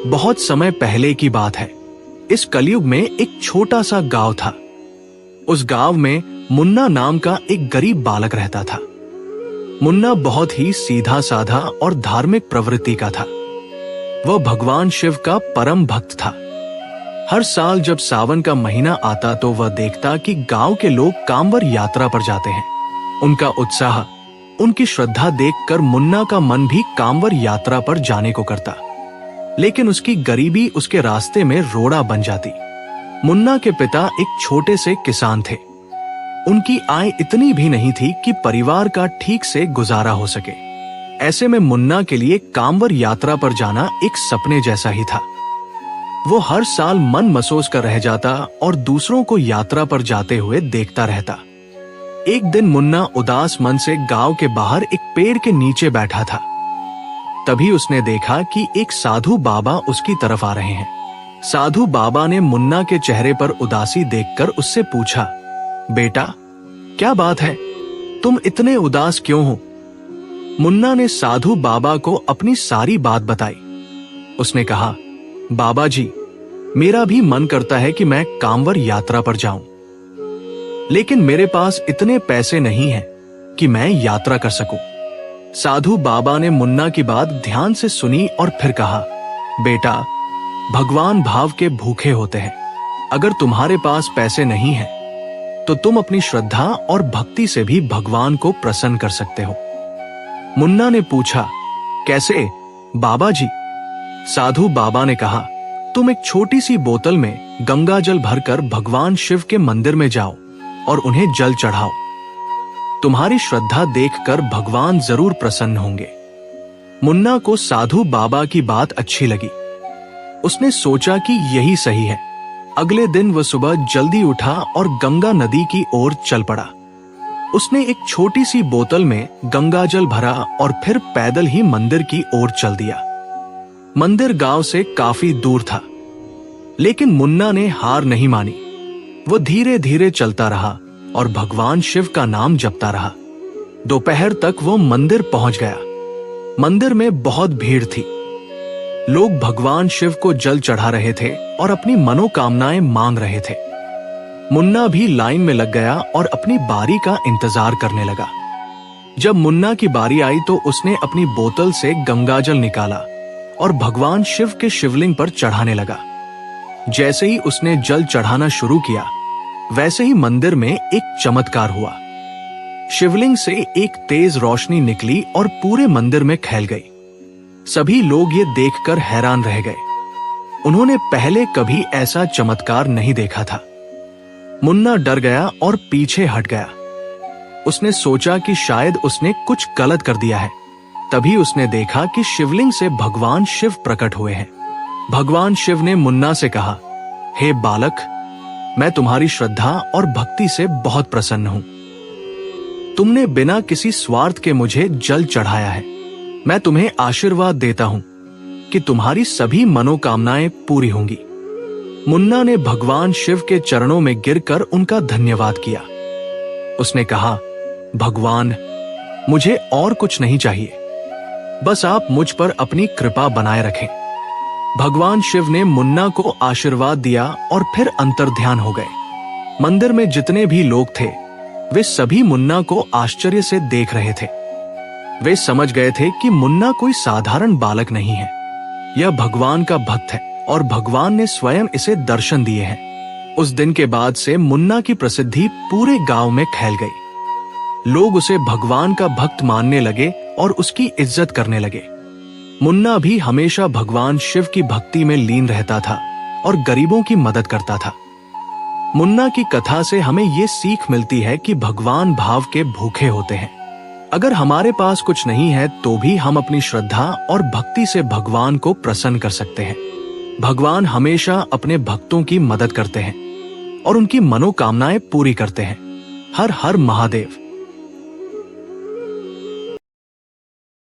बहुत समय पहले की बात है। इस कलयुग में एक छोटा सा गांव था। उस गांव में मुन्ना नाम का एक गरीब बालक रहता था। मुन्ना बहुत ही सीधा साधा और धार्मिक प्रवृत्ति का था। वह भगवान शिव का परम भक्त था। हर साल जब सावन का महीना आता तो वह देखता कि गांव के लोग कांवर यात्रा पर जाते हैं। उनका उत्साह, उनकी श्रद्धा देखकर मुन्ना का मन भी कांवर यात्रा पर जाने को करता। लेकिन उसकी गरीबी उसके रास्ते में रोड़ा बन जाती। मुन्ना के पिता एक छोटे से किसान थे। उनकी आय इतनी भी नहीं थी कि परिवार का ठीक से गुजारा हो सके। ऐसे में मुन्ना के लिए कांवर यात्रा पर जाना एक सपने जैसा ही था। वो हर साल मन मसोस कर रह जाता और दूसरों को यात्रा पर जाते हुए देखता रहता। एक दिन मुन्ना उदास मन से गांव के बाहर एक पेड़ के नीचे बैठा था। तभी उसने देखा कि एक साधु बाबा उसकी तरफ आ रहे हैं। साधु बाबा ने मुन्ना के चेहरे पर उदासी देखकर उससे पूछा, बेटा, क्या बात है? तुम इतने उदास क्यों हो? मुन्ना ने साधु बाबा को अपनी सारी बात बताई। उसने कहा, बाबा जी, मेरा भी मन करता है कि मैं कांवर यात्रा पर जाऊं, लेकिन मेरे पास इतने पैसे नहीं हैं कि मैं यात्रा कर सकूं। साधु बाबा ने मुन्ना की बात ध्यान से सुनी और फिर कहा, बेटा, भगवान भाव के भूखे होते हैं। अगर तुम्हारे पास पैसे नहीं हैं, तो तुम अपनी श्रद्धा और भक्ति से भी भगवान को प्रसन्न कर सकते हो। मुन्ना ने पूछा, कैसे बाबा जी? साधु बाबा ने कहा, तुम एक छोटी सी बोतल में गंगा जल भरकर भगवान शिव के मंदिर में जाओ और उन्हें जल चढ़ाओ। तुम्हारी श्रद्धा देखकर भगवान जरूर प्रसन्न होंगे। मुन्ना को साधु बाबा की बात अच्छी लगी। उसने सोचा कि यही सही है। अगले दिन वह सुबह जल्दी उठा और गंगा नदी की ओर चल पड़ा। उसने एक छोटी सी बोतल में गंगा जल भरा और फिर पैदल ही मंदिर की ओर चल दिया। मंदिर गांव से काफी दूर था, लेकिन मुन्ना ने हार नहीं मानी। वो धीरे धीरे चलता रहा और भगवान शिव का नाम जपता रहा। दोपहर तक वो मंदिर पहुंच गया। मंदिर में बहुत भीड़ थी। लोग भगवान शिव को जल चढ़ा रहे थे और अपनी मनोकामनाएं मांग रहे थे। मुन्ना भी लाइन में लग गया और अपनी बारी का इंतजार करने लगा। जब मुन्ना की बारी आई तो उसने अपनी बोतल से गंगा जल निकाला और भगवान शिव के शिवलिंग पर चढ़ाने लगा। जैसे ही उसने जल चढ़ाना शुरू किया, वैसे ही मंदिर में एक चमत्कार हुआ। शिवलिंग से एक तेज रोशनी निकली और पूरे मंदिर में फैल गई। सभी लोग ये देखकर हैरान रह गए। उन्होंने पहले कभी ऐसा चमत्कार नहीं देखा था। मुन्ना डर गया और पीछे हट गया। उसने सोचा कि शायद उसने कुछ गलत कर दिया है। तभी उसने देखा कि शिवलिंग से भगवान शिव प्रकट हुए हैं। भगवान शिव ने मुन्ना से कहा, हे बालक, मैं तुम्हारी श्रद्धा और भक्ति से बहुत प्रसन्न हूं। तुमने बिना किसी स्वार्थ के मुझे जल चढ़ाया है। मैं तुम्हें आशीर्वाद देता हूं कि तुम्हारी सभी मनोकामनाएं पूरी होंगी। मुन्ना ने भगवान शिव के चरणों में गिरकर उनका धन्यवाद किया। उसने कहा, भगवान, मुझे और कुछ नहीं चाहिए, बस आप मुझ पर अपनी कृपा बनाए रखें। भगवान शिव ने मुन्ना को आशीर्वाद दिया और फिर अंतर्ध्यान हो गए। मंदिर में जितने भी लोग थे, वे सभी मुन्ना को आश्चर्य से देख रहे थे। वे समझ गए थे कि मुन्ना कोई साधारण बालक नहीं है। यह भगवान का भक्त है और भगवान ने स्वयं इसे दर्शन दिए हैं। उस दिन के बाद से मुन्ना की प्रसिद्धि पूरे गांव में फैल गई। लोग उसे भगवान का भक्त मानने लगे और उसकी इज्जत करने लगे। मुन्ना भी हमेशा भगवान शिव की भक्ति में लीन रहता था और गरीबों की मदद करता था। मुन्ना की कथा से हमें ये सीख मिलती है कि भगवान भाव के भूखे होते हैं। अगर हमारे पास कुछ नहीं है तो भी हम अपनी श्रद्धा और भक्ति से भगवान को प्रसन्न कर सकते हैं। भगवान हमेशा अपने भक्तों की मदद करते हैं और उनकी मनोकामनाएं पूरी करते हैं। हर हर महादेव।